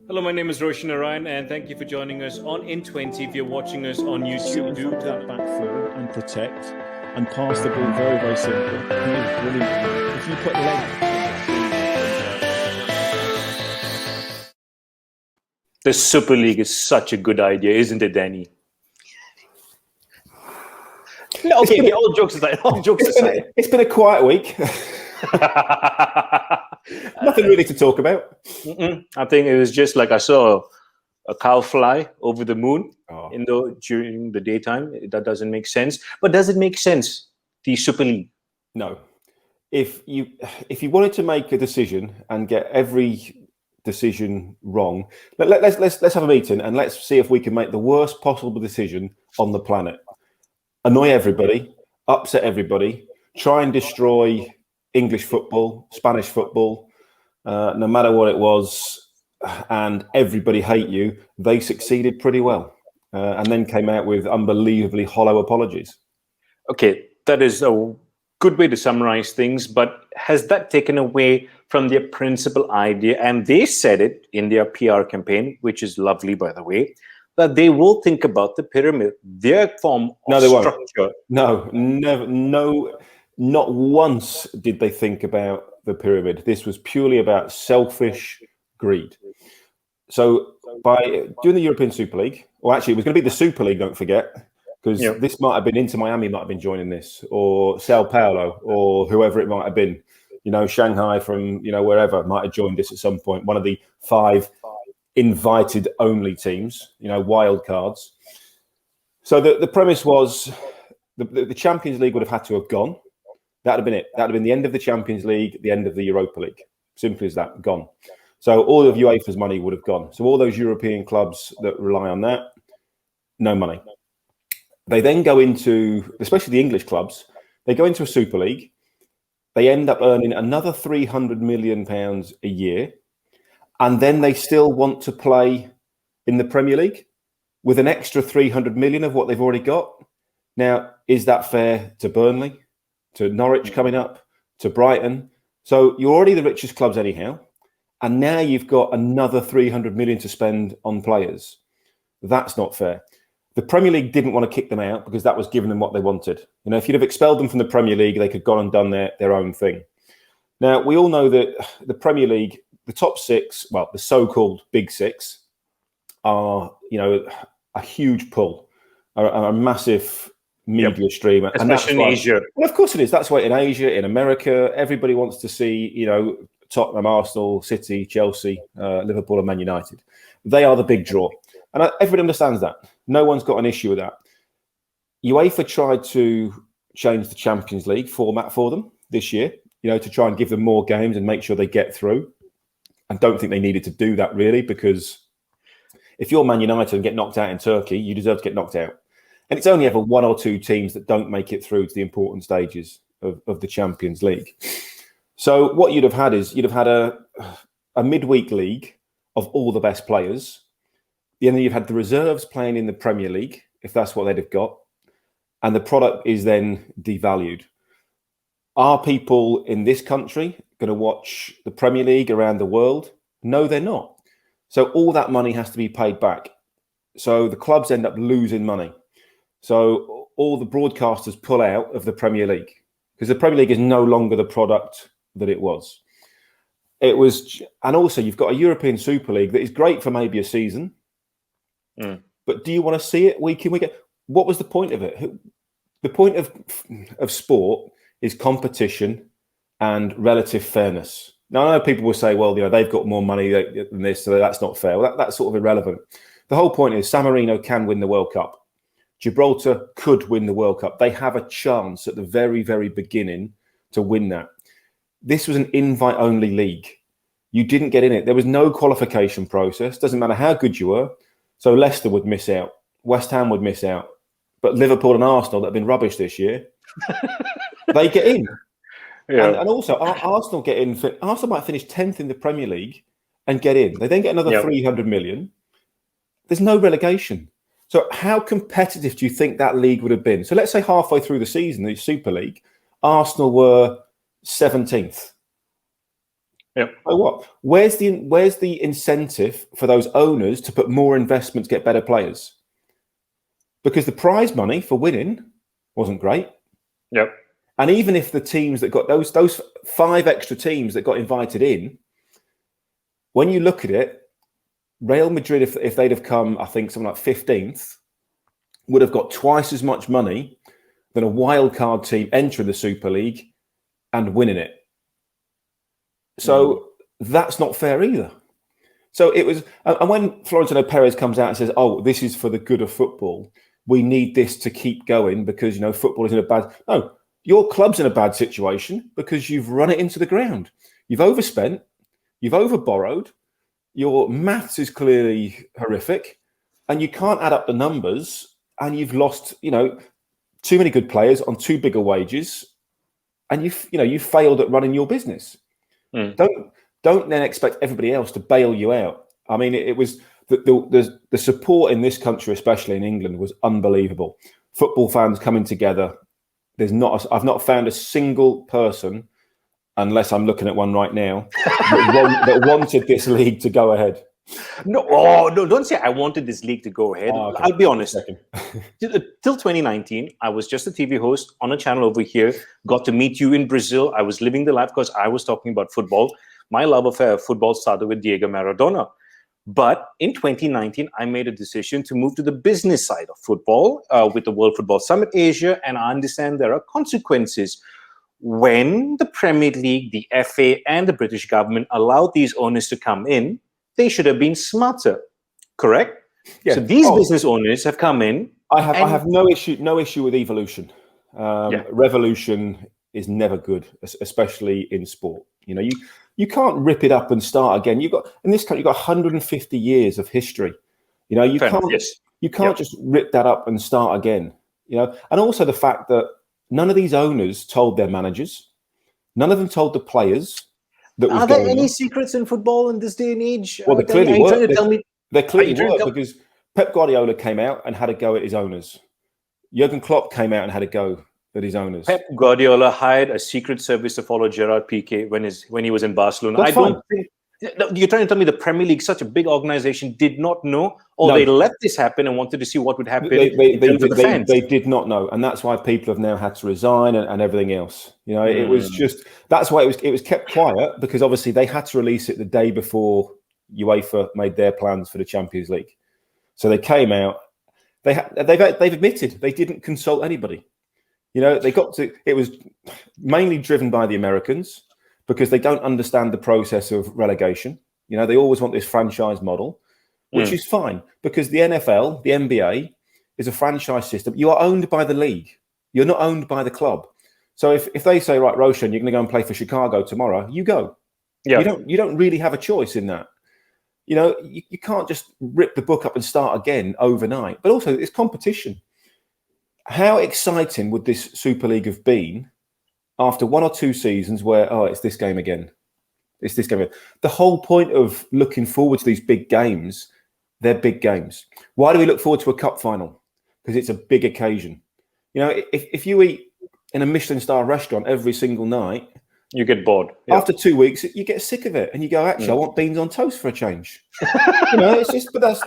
Hello, my name is Roshan Narayan, and thank you for joining us on In20. If you're watching us on YouTube, do that back four and protect and pass the ball very, very simply. He is brilliant. If you put leg. The Super League is such a good idea, isn't it, Danny? Okay, all jokes aside. It's been a quiet week. Nothing really to talk about. I think it was just like I saw a cow fly over the moon during the daytime. That doesn't make sense. But does it make sense, the Super League? No. If you wanted to make a decision and get every decision wrong, let's have a meeting and let's see if we can make the worst possible decision on the planet. Annoy everybody, upset everybody, try and destroy English football, Spanish football, no matter what it was, and everybody hate you. They succeeded pretty well, and then came out with unbelievably hollow apologies. Okay, that is a good way to summarize things, but has that taken away from their principal idea? And they said it in their PR campaign, which is lovely, by the way, that they will think about the pyramid, their form of structure. No, never, no, not once did they think about the pyramid. This was purely about selfish greed. So by doing the European Super League, or actually it was going to be the Super League, don't forget, because this might have been Inter Miami might have been joining this, or Sao Paulo, or whoever it might have been. Shanghai from, wherever might have joined this at some point. One of the 5 invited only teams, wild cards. So the premise was the Champions League would have had to have gone. That would have been it. That would have been the end of the Champions League, the end of the Europa League. Simply as that, gone. So all of UEFA's money would have gone. So all those European clubs that rely on that, no money. They then go into, especially the English clubs, they go into a Super League. They end up earning another £300 million a year. And then they still want to play in the Premier League with an extra 300 million of what they've already got. Now, is that fair to Burnley, to Norwich coming up, to Brighton? So you're already the richest clubs anyhow. And now you've got another 300 million to spend on players. That's not fair. The Premier League didn't want to kick them out because that was giving them what they wanted. If you'd have expelled them from the Premier League, they could have gone and done their own thing. Now, we all know that the Premier League, the top 6, well, the so-called big 6, are, a huge pull, a massive media stream. Especially in Asia. Well, of course it is. That's why in Asia, in America, everybody wants to see, Tottenham, Arsenal, City, Chelsea, Liverpool and Man United. They are the big draw. And everybody understands that. No one's got an issue with that. UEFA tried to change the Champions League format for them this year, to try and give them more games and make sure they get through. I don't think they needed to do that really, because if you're Man United and get knocked out in Turkey, you deserve to get knocked out. And it's only ever 1 or 2 teams that don't make it through to the important stages of the Champions League. So what you'd have had is a midweek league of all the best players. And then you've had the reserves playing in the Premier League, if that's what they'd have got. And the product is then devalued. Are people in this country going to watch the Premier League around the world? No, they're not. So all that money has to be paid back. So the clubs end up losing money. So all the broadcasters pull out of the Premier League because the Premier League is no longer the product that it was. And also you've got a European Super League that is great for maybe a season. But do you want to see it week in, week out? What was the point of it? The point of sport is competition and relative fairness. Now, I know people will say, well, they've got more money than this, so that's not fair. Well, that's sort of irrelevant. The whole point is San Marino can win the World Cup. Gibraltar could win the World Cup. They have a chance at the very, very beginning to win that. This was an invite-only league. You didn't get in it. There was no qualification process. Doesn't matter how good you were. So Leicester would miss out. West Ham would miss out. But Liverpool and Arsenal that have been rubbish this year, they get in. Yeah. And also, Arsenal get in. Arsenal might finish 10th in the Premier League and get in. They then get another 300 million. There's no relegation. So how competitive do you think that league would have been? So let's say halfway through the season, the Super League, Arsenal were 17th. Yep. So what? Where's the incentive for those owners to put more investment to get better players? Because the prize money for winning wasn't great. Yep. And even if the teams that got those 5 extra teams that got invited in, when you look at it, Real Madrid, if they'd have come, I think something like 15th, would have got twice as much money than a wild card team entering the Super League and winning it. So that's not fair either. So it was, and when Florentino Perez comes out and says, "Oh, this is for the good of football. We need this to keep going because football is in a bad." No, your club's in a bad situation because you've run it into the ground. You've overspent. You've overborrowed. Your maths is clearly horrific, and you can't add up the numbers. And you've lost, too many good players on too big a wages, and you've failed at running your business. Don't then expect everybody else to bail you out. I mean, it was the support in this country, especially in England, was unbelievable. Football fans coming together. I've not found a single person, unless I'm looking at one right now, that wanted this league to go ahead. No, don't say I wanted this league to go ahead. Oh, okay. I'll be honest. Till 2019, I was just a TV host on a channel over here, got to meet you in Brazil. I was living the life because I was talking about football. My love affair of football started with Diego Maradona. But in 2019, I made a decision to move to the business side of football with the World Football Summit Asia. And I understand there are consequences when the Premier League, the FA, and the British government allowed these owners to come in. They should have been smarter, correct? Yeah. So these business owners have come in. I have no issue with evolution. Revolution is never good, especially in sport. You can't rip it up and start again. In this country, you've got 150 years of history. You can't just rip that up and start again. And also the fact that none of these owners told their managers, none of them told the players. Are there any secrets in football in this day and age? Well, they clearly were. They clearly were because Pep Guardiola came out and had a go at his owners. Jurgen Klopp came out and had a go at his owners. Pep Guardiola hired a secret service to follow Gerard Piqué when he was in Barcelona. That's fine. Don't think you're trying to tell me the Premier League, such a big organization, did not know, or they let this happen and wanted to see what would happen. They did not know, and that's why people have now had to resign and everything else. It was just that's why it was kept quiet because obviously they had to release it the day before UEFA made their plans for the Champions League. So they came out. They've admitted they didn't consult anybody. It was mainly driven by the Americans because they don't understand the process of relegation. They always want this franchise model, which is fine because the NFL, the NBA is a franchise system. You are owned by the league. You're not owned by the club. So if they say, right, Roshan, you're going to go and play for Chicago tomorrow, you go. Yeah. You don't really have a choice in that. You can't just rip the book up and start again overnight. But also, it's competition. How exciting would this Super League have been after 1 or 2 seasons where, it's this game again? It's this game again. The whole point of looking forward to these big games, they're big games. Why do we look forward to a cup final? Because it's a big occasion. If you eat in a Michelin star restaurant every single night, you get bored. Yeah. After 2 weeks, you get sick of it, and you go, "Actually, I want beans on toast for a change." It's just, but that's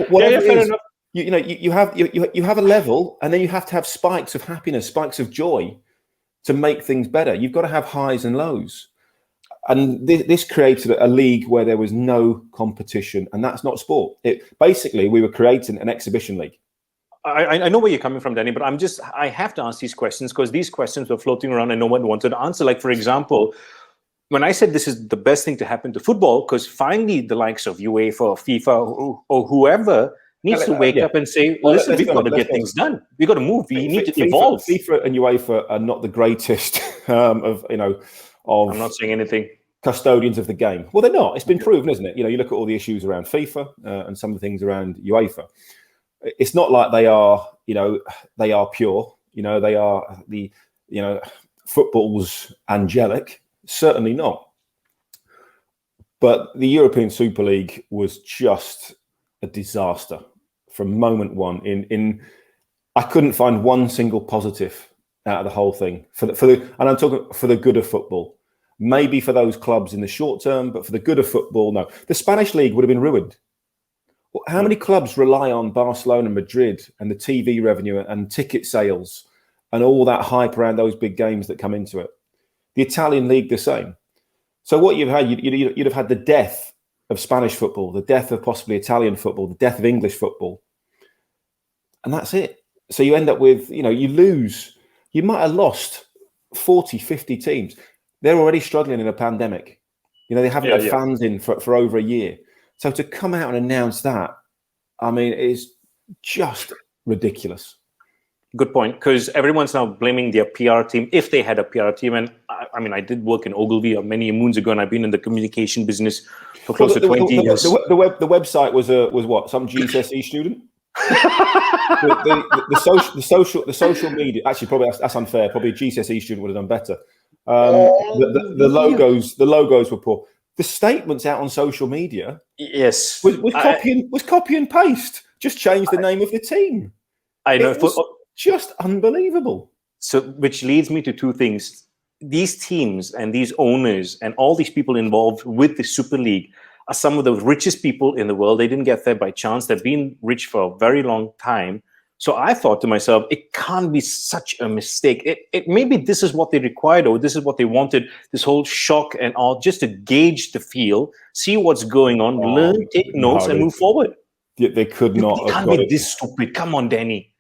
whatever it is. You have a level, and then you have to have spikes of happiness, spikes of joy, to make things better. You've got to have highs and lows, and this created a league where there was no competition, and that's not sport. Basically we were creating an exhibition league. I know where you're coming from, Danny, but I have to ask these questions because these questions were floating around and no one wanted to answer. Like, for example, when I said this is the best thing to happen to football, because finally the likes of UEFA or FIFA or whoever needs to wake up and say, listen, we've got to get things done. We've got to move. We need to evolve. FIFA and UEFA are not the greatest of. I'm not saying anything. Custodians of the game. Well, they're not. It's been proven, isn't it? You look at all the issues around FIFA and some of the things around UEFA. It's not like they are pure. They are football's angelic. Certainly not. But the European Super League was just a disaster from moment one. I couldn't find one single positive out of the whole thing and I'm talking for the good of football. maybe for those clubs in the short term, but for the good of football, no. The Spanish league would have been ruined. How many clubs rely on Barcelona, Madrid, and the TV revenue and ticket sales and all that hype around those big games that come into it? The Italian league, the same. So what you've had, you'd have had the death of Spanish football, the death of possibly Italian football, the death of English football. And that's it. So you end up with, you lose. You might have lost 40, 50 teams. They're already struggling in a pandemic. They haven't had fans in for over a year. So to come out and announce that, I mean, it's just ridiculous. Good point, because everyone's now blaming their PR team, if they had a PR team. And I did work in Ogilvy many moons ago, and I've been in the communication business for close to 20 years. The website was what? Some GCSE student? the social media, actually, probably that's unfair. Probably a GCSE student would have done better. The logos were poor. The statements out on social media, yes, was copy and paste. Just change the name of the team. I know. Just unbelievable. So, which leads me to two things. These teams and these owners and all these people involved with the Super League are some of the richest people in the world. They didn't get there by chance. They've been rich for a very long time. So I thought to myself, it can't be such a mistake. It maybe this is what they required, or this is what they wanted, this whole shock and all, just to gauge the feel, see what's going on, learn, take notes, and move forward. They could not. It can't be this stupid. Come on, Danny.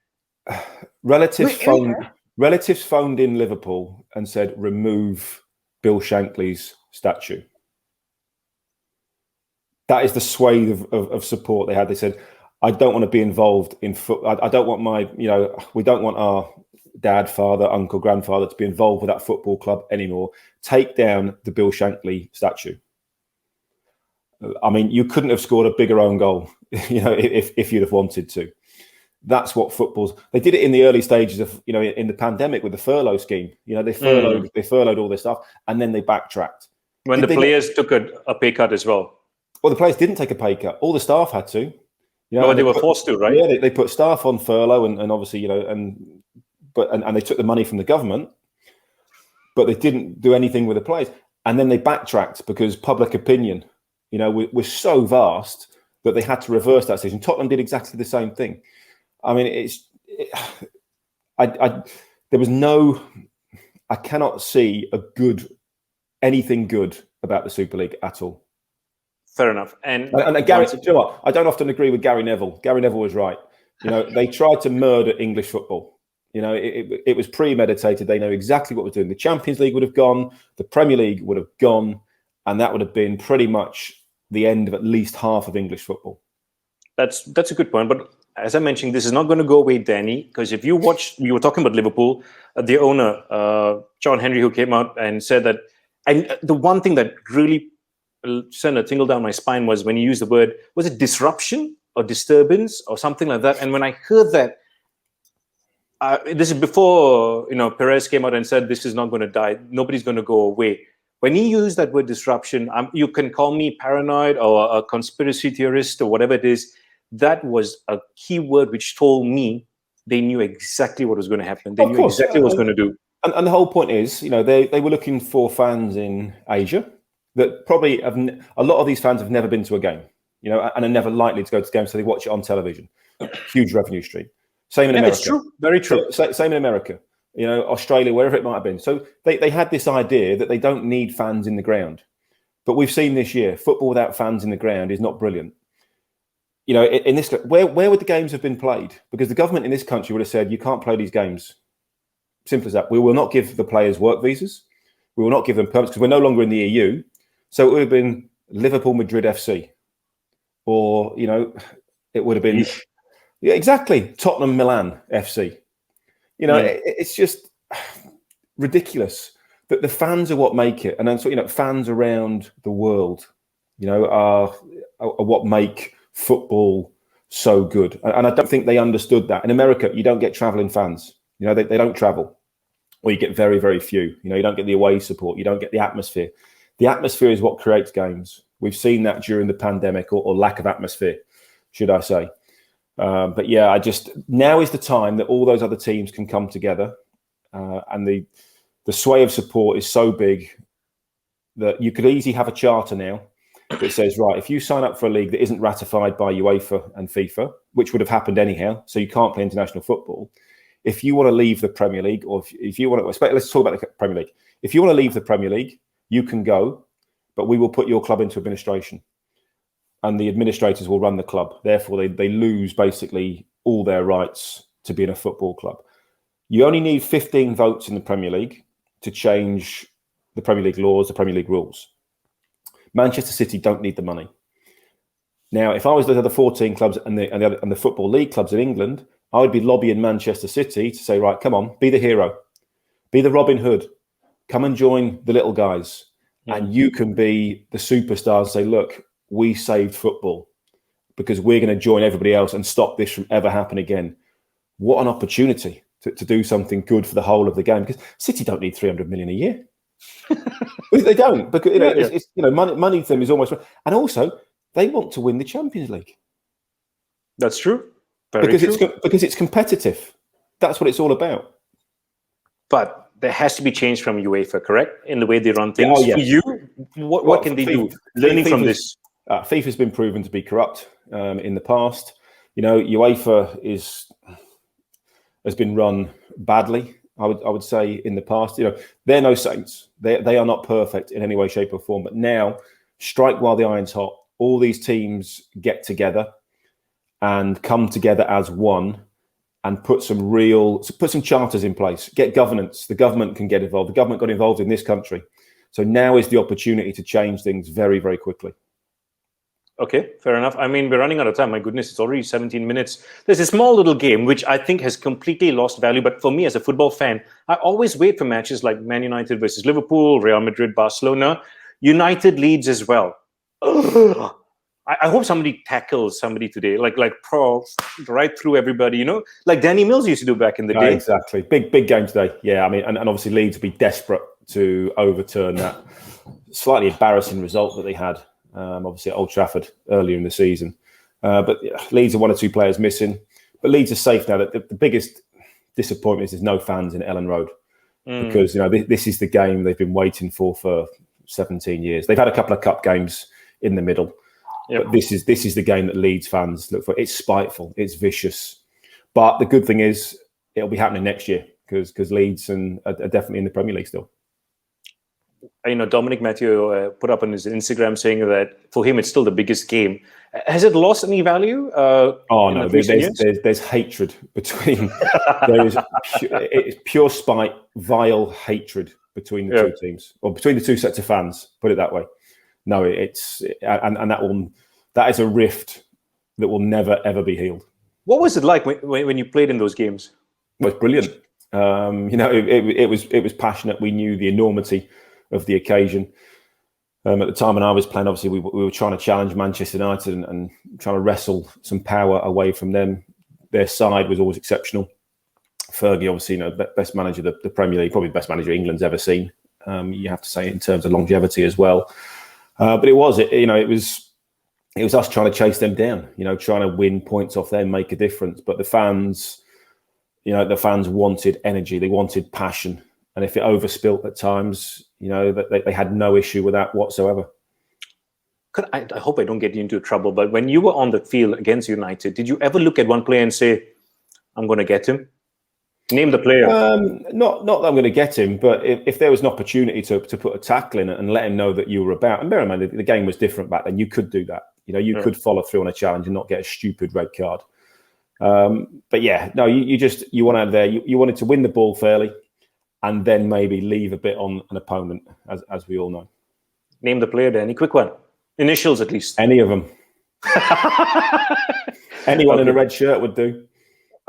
Relatives phoned in Liverpool and said, remove Bill Shankly's statue. That is the swathe of support they had. They said, I don't want to be involved in I don't want we don't want our dad, father, uncle, grandfather to be involved with that football club anymore. Take down the Bill Shankly statue. I mean, you couldn't have scored a bigger own goal, if you'd have wanted to. That's what they did it in the early stages of, in the pandemic with the furlough scheme. They furloughed all this stuff, and then they backtracked. When the players took a pay cut as well. Well, the players didn't take a pay cut. All the staff had to. They were forced to, right? Yeah, they put staff on furlough, and obviously, and they took the money from the government, but they didn't do anything with the players. And then they backtracked because public opinion, was so vast that they had to reverse that decision. Tottenham did exactly the same thing. I mean, I cannot see anything good about the Super League at all. Fair enough. And Gary, you know what? I don't often agree with Gary Neville. Gary Neville was right. They tried to murder English football. It was premeditated. They know exactly what we're doing. The Champions League would have gone, the Premier League would have gone, and that would have been pretty much the end of at least half of English football. That's a good point. But as I mentioned, this is not going to go away, Danny, because if you were talking about Liverpool, the owner, John Henry, who came out and said that, and the one thing that really sent a tingle down my spine was when he used the word, was it disruption or disturbance or something like that? And when I heard that, this is before Perez came out and said this is not going to die, nobody's going to go away. When he used that word disruption, you can call me paranoid or a conspiracy theorist or whatever it is. That was a key word which told me they knew exactly what was going to happen. They knew exactly what was going to do. And the whole point is, they were looking for fans in Asia that probably a lot of these fans have never been to a game, and are never likely to go to games, so they watch it on television. Huge revenue stream. Same in America. It's true. Very true. Same in America. Australia, wherever it might have been. So they had this idea that they don't need fans in the ground. But we've seen this year, football without fans in the ground is not brilliant. In this, where would the games have been played? Because the government in this country would have said, you can't play these games. Simple as that. We will not give the players work visas. We will not give them permits because we're no longer in the EU. So it would have been Liverpool, Madrid FC. Or, it would have been, exactly, Tottenham, Milan FC. It's just ridiculous that the fans are what make it. And then, fans around the world, are what make football so good. And I don't think they understood that. In America, you don't get traveling fans. They don't travel. Or you get very, very few. You don't get the away support. You don't get the atmosphere. The atmosphere is what creates games. We've seen that during the pandemic, or lack of atmosphere, should I say. But yeah, now is the time that all those other teams can come together. And the sway of support is so big. that you could easily have a charter now that says, right, if you sign up for a league that isn't ratified by UEFA and FIFA, which would have happened anyhow, so you can't play international football. If you want to leave the Premier League, or if you want to, let's talk about the Premier League. If you want to leave the Premier League, you can go, but we will put your club into administration, and the administrators will run the club. Therefore, they lose basically all their rights to be in a football club. You only need 15 votes in the Premier League to change the Premier League laws, the Premier League rules. Manchester City don't need the money. Now, if I was the other 14 clubs and the Football League clubs in England, I would be lobbying Manchester City to say, right, come on, be the hero, be the Robin Hood, come and join the little guys, and you can be the superstars and say, look, we saved football because we're going to join everybody else and stop this from ever happening again. What an opportunity to do something good for the whole of the game, because City don't need 300 million a year. They don't, because it's money to them is almost, and also they want to win the Champions League. That's true. Because it's competitive. That's what it's all about. But there has to be change from UEFA, correct? In the way they run things. Yeah. For you, what can they do? Learning from this. FIFA's been proven to be corrupt in the past. UEFA has been run badly. I would say in the past. They're no saints. They are not perfect in any way, shape, or form. But now, strike while the iron's hot. All these teams get together and come together as one, and put some charters in place. Get governance. The government can get involved. The government got involved in this country, so now is the opportunity to change things very, very quickly. Okay, fair enough. I mean, we're running out of time. My goodness, it's already 17 minutes. There's a small little game which I think has completely lost value. But for me, as a football fan, I always wait for matches like Man United versus Liverpool, Real Madrid, Barcelona, United Leeds as well. I hope somebody tackles somebody today, like pro right through everybody, like Danny Mills used to do back in the day. Exactly. Big game today. Yeah, I mean, and obviously Leeds would be desperate to overturn that slightly embarrassing result that they had, obviously at Old Trafford earlier in the season. But Leeds are one or two players missing. But Leeds are safe now. The biggest disappointment is there's no fans in Ellen Road, because this is the game they've been waiting for 17 years. They've had a couple of cup games in the middle. Yep. But this is the game that Leeds fans look for. It's spiteful, it's vicious, but the good thing is it'll be happening next year because Leeds are definitely in the Premier League still. Dominic Matthew put up on his Instagram saying that for him it's still the biggest game. Has it lost any value? No, there's hatred between. It's pure spite, vile hatred between the two teams, or between the two sets of fans. Put it that way. No, that is a rift that will never ever be healed. What was it like when you played in those games? Well, it's brilliant. It was passionate. We knew the enormity of the occasion. At the time when I was playing, obviously we were trying to challenge Manchester United and trying to wrestle some power away from them. Their side was always exceptional. Fergie, obviously, best manager the Premier League, probably the best manager England's ever seen. You have to say in terms of longevity as well. But it was us trying to chase them down, trying to win points off them, make a difference. But the fans wanted energy, they wanted passion, and if it overspilt at times, they had no issue with that whatsoever. I hope I don't get you into trouble, but when you were on the field against United, did you ever look at one player and say, "I'm going to get him"? Name the player. Not that I'm going to get him, but if there was an opportunity to put a tackle in it and let him know that you were about, and bear in mind the game was different back then, you could do that. You could follow through on a challenge and not get a stupid red card. But yeah, no, you went out there. You wanted to win the ball fairly, and then maybe leave a bit on an opponent, as we all know. Name the player, Danny. Quick one. Initials, at least. Any of them. Anyone in a red shirt would do.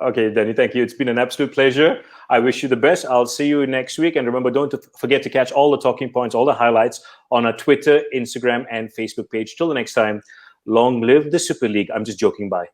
Okay, Danny, thank you. It's been an absolute pleasure. I wish you the best. I'll see you next week. And remember, don't forget to catch all the talking points, all the highlights on our Twitter, Instagram, and Facebook page. Till the next time, long live the Super League. I'm just joking. Bye.